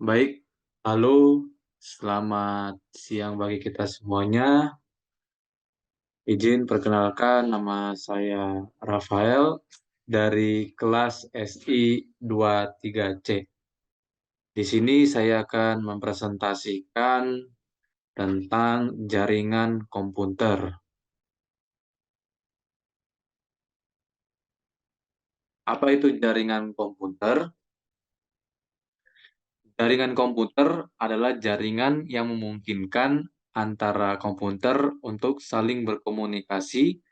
Baik, halo, selamat siang bagi kita semuanya. Izin perkenalkan, nama saya Rafael dari kelas SI 23C. Di sini saya akan mempresentasikan tentang jaringan komputer. Apa itu jaringan komputer? Jaringan komputer adalah jaringan yang memungkinkan antara komputer untuk saling berkomunikasi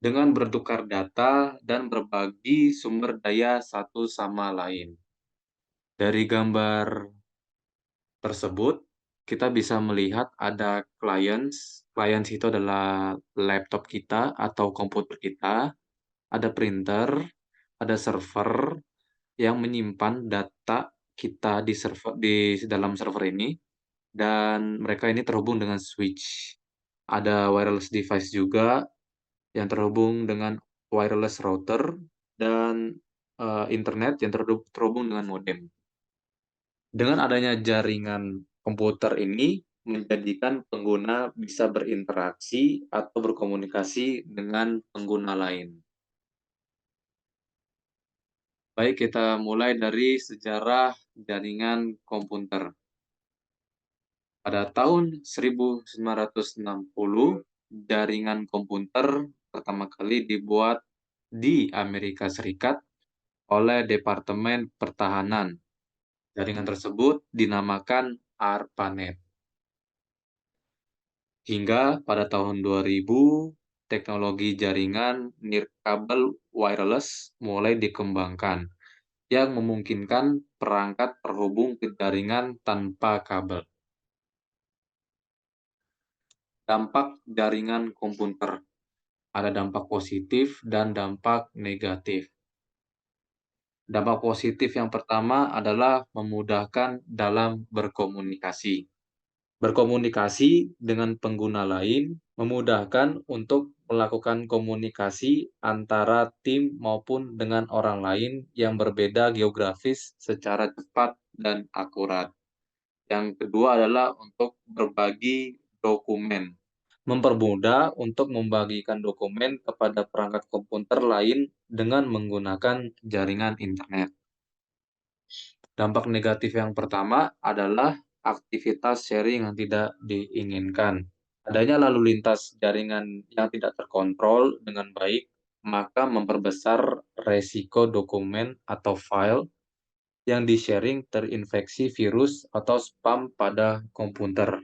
dengan bertukar data dan berbagi sumber daya satu sama lain. Dari gambar tersebut, kita bisa melihat ada clients. Clients itu adalah laptop kita atau komputer kita, ada printer, ada server yang menyimpan data kita di server di dalam server ini, dan mereka ini terhubung dengan switch. Ada wireless device juga yang terhubung dengan wireless router dan internet yang terhubung dengan modem. Dengan adanya jaringan komputer ini menjadikan pengguna bisa berinteraksi atau berkomunikasi dengan pengguna lain. Baik, kita mulai dari sejarah jaringan komputer. Pada tahun 1960, jaringan komputer pertama kali dibuat di Amerika Serikat oleh Departemen Pertahanan. Jaringan tersebut dinamakan ARPANET. Hingga pada tahun 2000, teknologi jaringan nirkabel wireless mulai dikembangkan, yang memungkinkan perangkat terhubung ke jaringan tanpa kabel. Dampak jaringan komputer. Ada dampak positif dan dampak negatif. Dampak positif yang pertama adalah memudahkan dalam berkomunikasi. Berkomunikasi dengan pengguna lain memudahkan untuk melakukan komunikasi antara tim maupun dengan orang lain yang berbeda geografis secara cepat dan akurat. Yang kedua adalah untuk berbagi dokumen. Mempermudah untuk membagikan dokumen kepada perangkat komputer lain dengan menggunakan jaringan internet. Dampak negatif yang pertama adalah aktivitas sharing yang tidak diinginkan. Adanya lalu lintas jaringan yang tidak terkontrol dengan baik, maka memperbesar resiko dokumen atau file yang di-sharing terinfeksi virus atau spam pada komputer.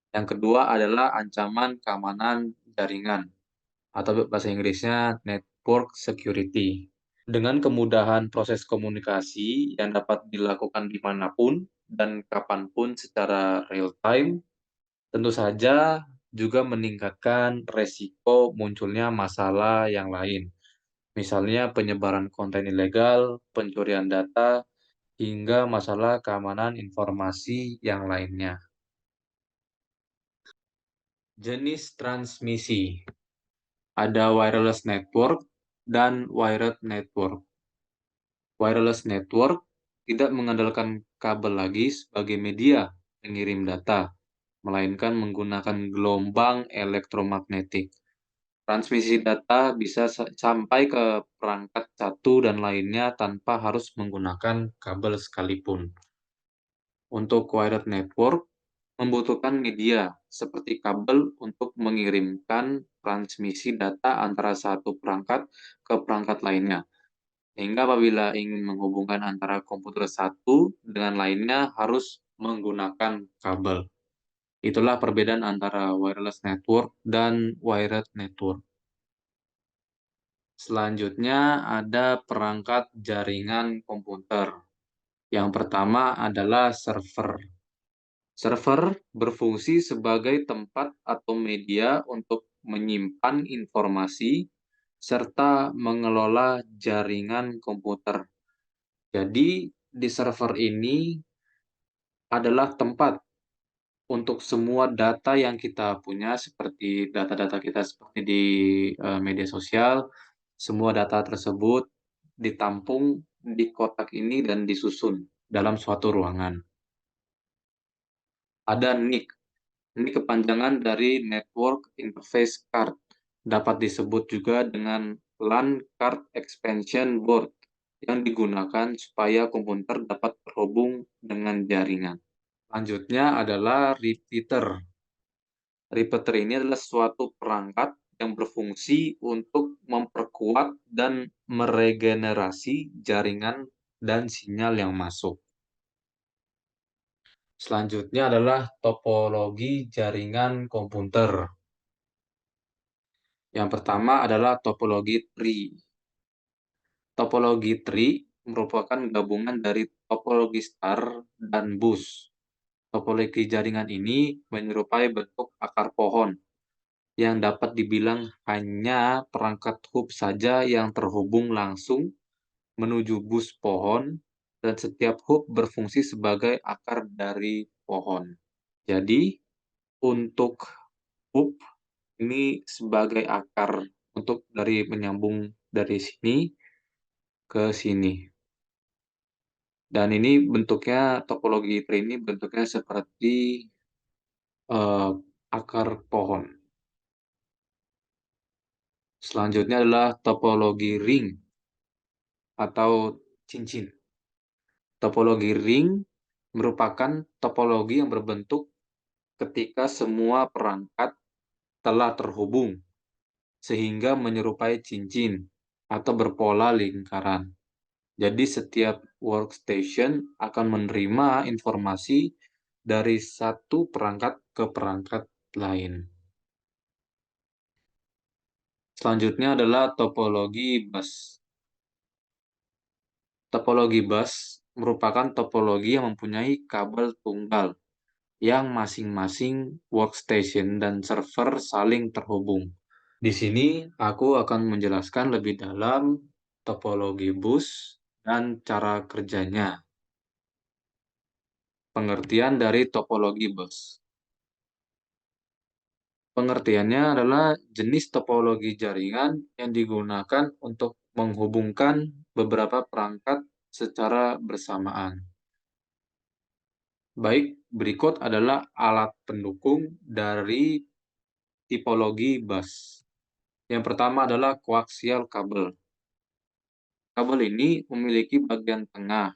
Yang kedua adalah ancaman keamanan jaringan, atau bahasa Inggrisnya network security. Dengan kemudahan proses komunikasi yang dapat dilakukan dimanapun dan kapanpun secara real time, tentu saja juga meningkatkan resiko munculnya masalah yang lain. Misalnya penyebaran konten ilegal, pencurian data, hingga masalah keamanan informasi yang lainnya. Jenis transmisi. Ada wireless network dan wired network. Wireless network tidak mengandalkan kabel lagi sebagai media pengirim data, melainkan menggunakan gelombang elektromagnetik. Transmisi data bisa sampai ke perangkat satu dan lainnya tanpa harus menggunakan kabel sekalipun. Untuk wired network, membutuhkan media seperti kabel untuk mengirimkan transmisi data antara satu perangkat ke perangkat lainnya. Sehingga apabila ingin menghubungkan antara komputer satu dengan lainnya harus menggunakan kabel. Itulah perbedaan antara wireless network dan wired network. Selanjutnya ada perangkat jaringan komputer. Yang pertama adalah server. Server berfungsi sebagai tempat atau media untuk menyimpan informasi serta mengelola jaringan komputer. Jadi, di server ini adalah tempat untuk semua data yang kita punya, seperti data-data kita seperti di media sosial. Semua data tersebut ditampung di kotak ini dan disusun dalam suatu ruangan. Ada NIC. Ini kepanjangan dari Network Interface Card. Dapat disebut juga dengan LAN Card Expansion Board yang digunakan supaya komputer dapat terhubung dengan jaringan. Selanjutnya adalah repeater. Repeater ini adalah suatu perangkat yang berfungsi untuk memperkuat dan meregenerasi jaringan dan sinyal yang masuk. Selanjutnya adalah topologi jaringan komputer. Yang pertama adalah topologi tree. Topologi tree merupakan gabungan dari topologi star dan bus. Topologi jaringan ini menyerupai bentuk akar pohon yang dapat dibilang hanya perangkat hub saja yang terhubung langsung menuju bus pohon dan setiap hub berfungsi sebagai akar dari pohon. Jadi, untuk hub ini sebagai akar untuk dari menyambung dari sini ke sini. Dan ini bentuknya, topologi tree ini bentuknya seperti akar pohon. Selanjutnya adalah topologi ring atau cincin. Topologi ring merupakan topologi yang berbentuk ketika semua perangkat telah terhubung, sehingga menyerupai cincin atau berpola lingkaran. Jadi setiap workstation akan menerima informasi dari satu perangkat ke perangkat lain. Selanjutnya adalah topologi bus. Topologi bus merupakan topologi yang mempunyai kabel tunggal yang masing-masing workstation dan server saling terhubung. Di sini aku akan menjelaskan lebih dalam topologi bus dan cara kerjanya. Pengertian dari topologi bus. Pengertiannya adalah jenis topologi jaringan yang digunakan untuk menghubungkan beberapa perangkat secara bersamaan. Baik, berikut adalah alat pendukung dari tipologi bus. Yang pertama adalah koaksial kabel. Kabel ini memiliki bagian tengah.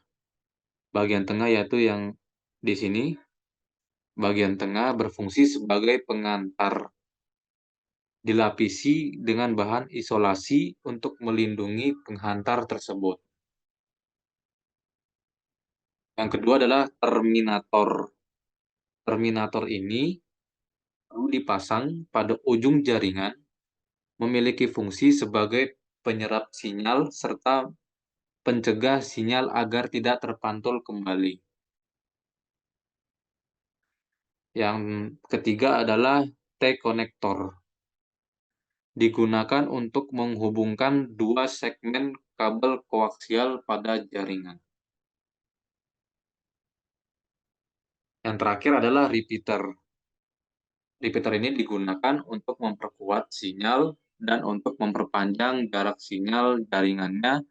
Bagian tengah yaitu yang di sini. Bagian tengah berfungsi sebagai pengantar. Dilapisi dengan bahan isolasi untuk melindungi penghantar tersebut. Yang kedua adalah terminator. Terminator ini perlu dipasang pada ujung jaringan, memiliki fungsi sebagai penyerap sinyal serta pencegah sinyal agar tidak terpantul kembali. Yang ketiga adalah T-konektor. Digunakan untuk menghubungkan dua segmen kabel koaksial pada jaringan. Yang terakhir adalah repeater. Repeater ini digunakan untuk memperkuat sinyal dan untuk memperpanjang jarak sinyal jaringannya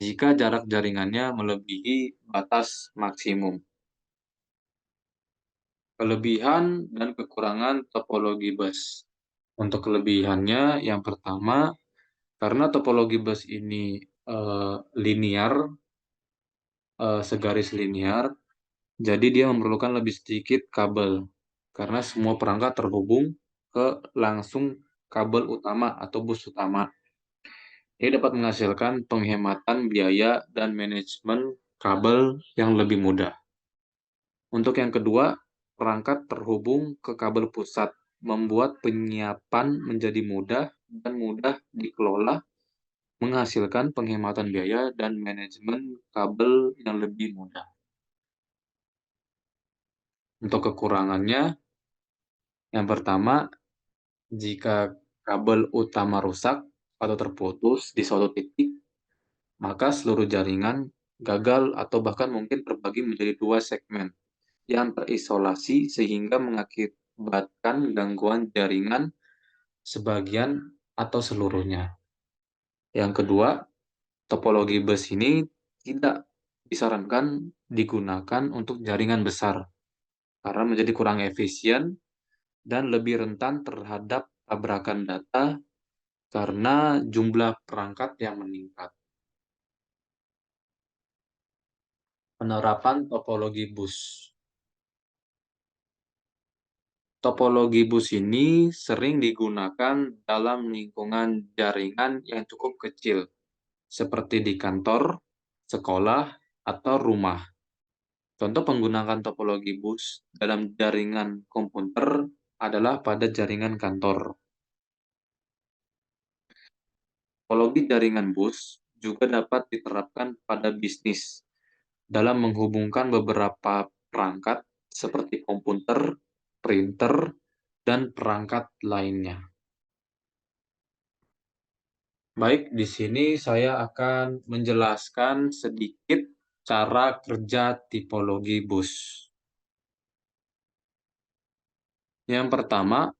jika jarak jaringannya melebihi batas maksimum. Kelebihan dan kekurangan topologi bus. Untuk kelebihannya, yang pertama, karena topologi bus ini linear, segaris linear, jadi dia memerlukan lebih sedikit kabel, karena semua perangkat terhubung ke langsung kabel utama atau bus utama. Ini dapat menghasilkan penghematan biaya dan manajemen kabel yang lebih mudah. Untuk yang kedua, perangkat terhubung ke kabel pusat, membuat penyiapan menjadi mudah dan mudah dikelola, menghasilkan penghematan biaya dan manajemen kabel yang lebih mudah. Untuk kekurangannya, yang pertama, jika kabel utama rusak atau terputus di suatu titik, maka seluruh jaringan gagal atau bahkan mungkin terbagi menjadi dua segmen yang terisolasi sehingga mengakibatkan gangguan jaringan sebagian atau seluruhnya. Yang kedua, topologi bus ini tidak disarankan digunakan untuk jaringan besar karena menjadi kurang efisien dan lebih rentan terhadap tabrakan data karena jumlah perangkat yang meningkat. Penerapan topologi bus. Topologi bus ini sering digunakan dalam lingkungan jaringan yang cukup kecil, seperti di kantor, sekolah, atau rumah. Contoh penggunaan topologi bus dalam jaringan komputer adalah pada jaringan kantor. Topologi jaringan bus juga dapat diterapkan pada bisnis dalam menghubungkan beberapa perangkat seperti komputer, printer, dan perangkat lainnya. Baik, di sini saya akan menjelaskan sedikit cara kerja tipologi bus. Yang pertama,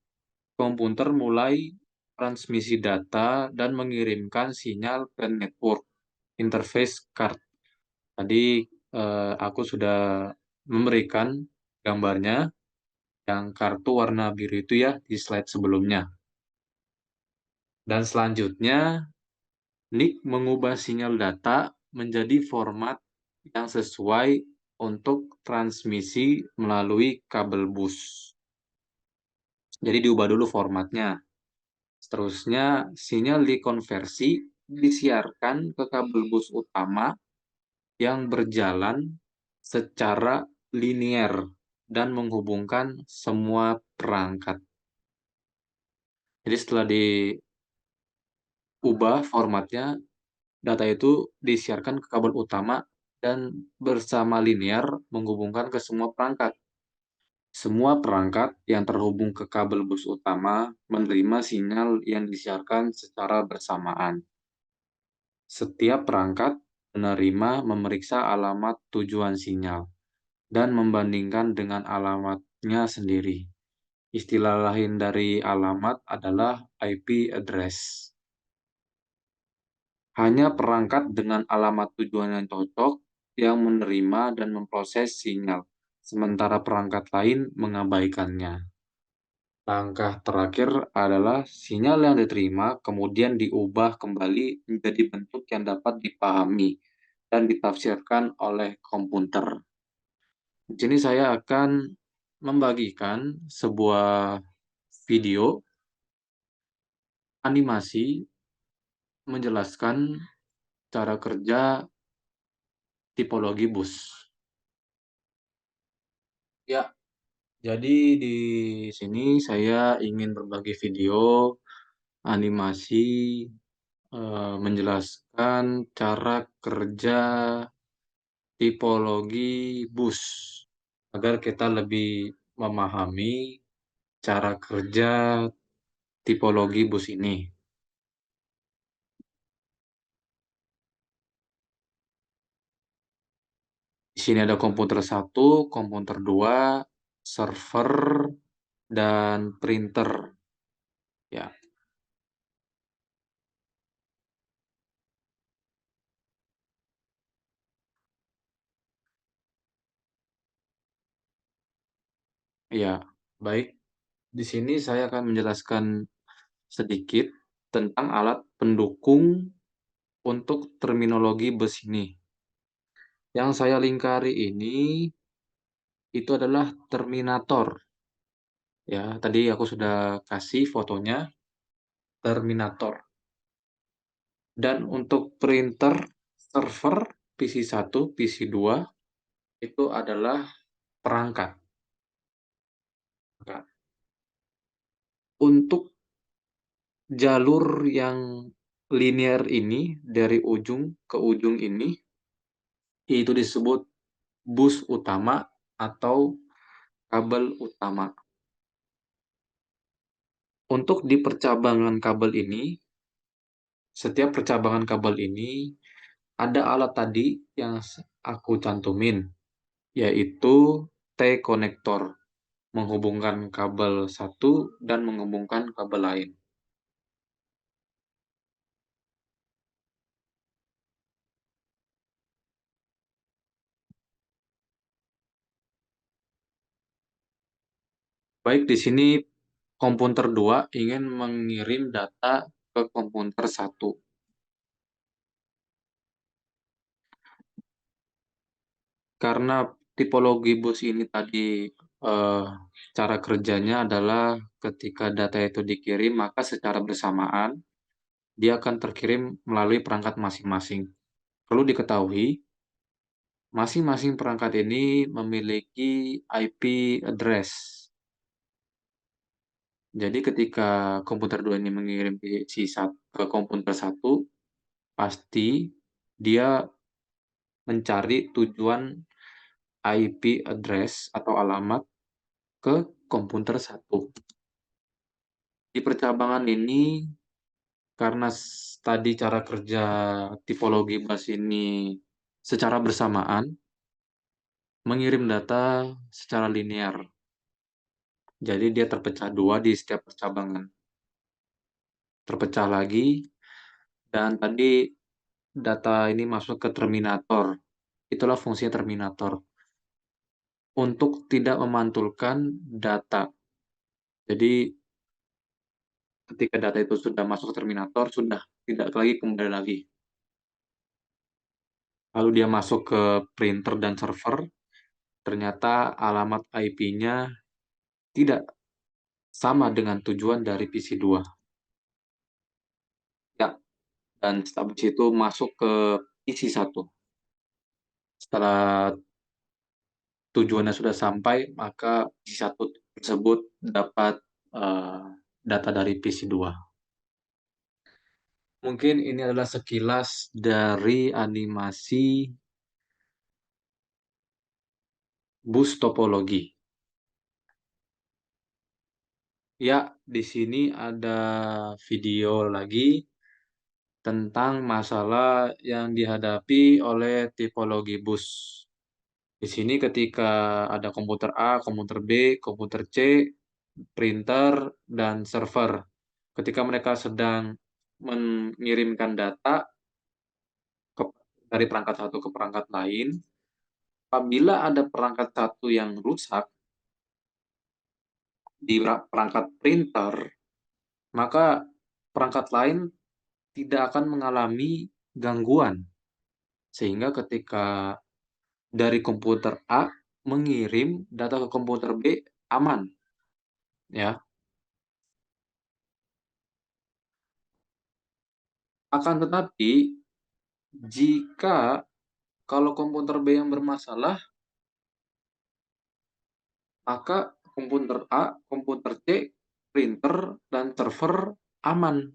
komputer mulai transmisi data dan mengirimkan sinyal ke network interface card. Tadi aku sudah memberikan gambarnya yang kartu warna biru itu ya di slide sebelumnya. Dan selanjutnya, NIC mengubah sinyal data menjadi format yang sesuai untuk transmisi melalui kabel bus. Jadi diubah dulu formatnya. Seterusnya, sinyal dikonversi disiarkan ke kabel bus utama yang berjalan secara linier dan menghubungkan semua perangkat. Jadi setelah diubah formatnya, data itu disiarkan ke kabel utama dan bersama linear menghubungkan ke semua perangkat. Semua perangkat yang terhubung ke kabel bus utama menerima sinyal yang disiarkan secara bersamaan. Setiap perangkat menerima memeriksa alamat tujuan sinyal dan membandingkan dengan alamatnya sendiri. Istilah lain dari alamat adalah IP address. Hanya perangkat dengan alamat tujuan yang cocok yang menerima dan memproses sinyal, sementara perangkat lain mengabaikannya. Langkah terakhir adalah sinyal yang diterima kemudian diubah kembali menjadi bentuk yang dapat dipahami dan ditafsirkan oleh komputer. Di sini saya akan membagikan sebuah video animasi menjelaskan cara kerja tipologi bus. Ya, jadi di sini saya ingin berbagi video animasi menjelaskan cara kerja tipologi bus agar kita lebih memahami cara kerja tipologi bus ini. Di sini ada komputer 1, komputer 2, server, dan printer. Ya, ya, baik. Di sini saya akan menjelaskan sedikit tentang alat pendukung untuk terminologi bus ini. Yang saya lingkari ini itu adalah terminator. Ya, tadi aku sudah kasih fotonya terminator. Dan untuk printer server PC1, PC2 itu adalah perangkat. Nah, untuk jalur yang linear ini dari ujung ke ujung ini itu disebut bus utama atau kabel utama. Untuk di percabangan kabel ini, setiap percabangan kabel ini ada alat tadi yang aku cantumin, yaitu T-konektor, menghubungkan kabel satu dan menghubungkan kabel lain. Baik, di sini komputer 2 ingin mengirim data ke komputer 1. Karena tipologi bus ini tadi eh, cara kerjanya adalah ketika data itu dikirim, maka secara bersamaan dia akan terkirim melalui perangkat masing-masing. Perlu diketahui, masing-masing perangkat ini memiliki IP address. Jadi ketika komputer 2 ini mengirim ke komputer 1, pasti dia mencari tujuan IP address atau alamat ke komputer 1. Di percabangan ini, karena tadi cara kerja tipologi bus ini secara bersamaan, mengirim data secara linear. Jadi dia terpecah dua di setiap percabangan. Terpecah lagi, dan tadi data ini masuk ke terminator. Itulah fungsinya terminator. Untuk tidak memantulkan data. Jadi ketika data itu sudah masuk ke terminator, sudah tidak lagi kembali lagi. Lalu dia masuk ke printer dan server, ternyata alamat IP-nya tidak sama dengan tujuan dari PC2. Ya, dan habis itu masuk ke PC1. Setelah tujuannya sudah sampai, maka PC1 tersebut dapat eh, data dari PC2. Mungkin ini adalah sekilas dari animasi bus topologi. Ya, di sini ada video lagi tentang masalah yang dihadapi oleh tipologi bus. Di sini ketika ada komputer A, komputer B, komputer C, printer, dan server. Ketika mereka sedang mengirimkan data ke- dari perangkat satu ke perangkat lain, apabila ada perangkat satu yang rusak di perangkat printer, maka perangkat lain tidak akan mengalami gangguan. Sehingga ketika dari komputer A mengirim data ke komputer B aman, ya. Akan tetapi jika kalau komputer B yang bermasalah, maka komputer A, komputer C, printer, dan server aman.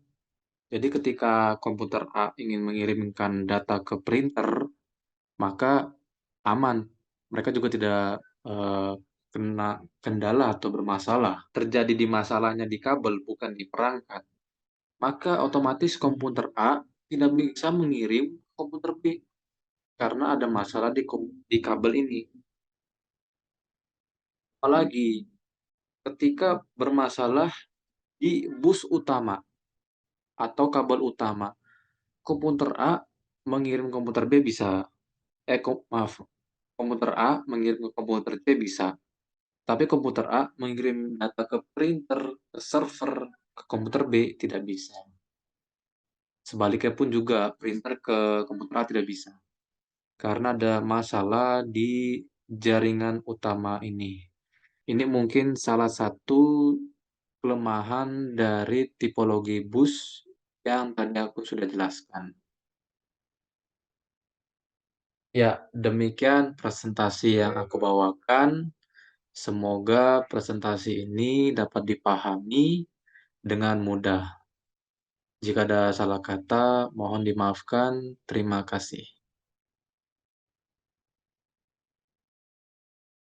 Jadi ketika komputer A ingin mengirimkan data ke printer, maka aman. Mereka juga tidak eh, kena kendala atau bermasalah. Terjadi di masalahnya di kabel, bukan di perangkat. Maka otomatis komputer A tidak bisa mengirim komputer B karena ada masalah di kabel ini. Apalagi ketika bermasalah di bus utama atau kabel utama, komputer A mengirim komputer B bisa, maaf, komputer A mengirim ke komputer C bisa, tapi komputer A mengirim data ke printer, ke server, ke komputer B tidak bisa. Sebaliknya pun juga printer ke komputer A tidak bisa. Karena ada masalah di jaringan utama ini. Ini mungkin salah satu kelemahan dari tipologi bus yang tadi aku sudah jelaskan. Ya, demikian presentasi yang aku bawakan. Semoga presentasi ini dapat dipahami dengan mudah. Jika ada salah kata, mohon dimaafkan. Terima kasih.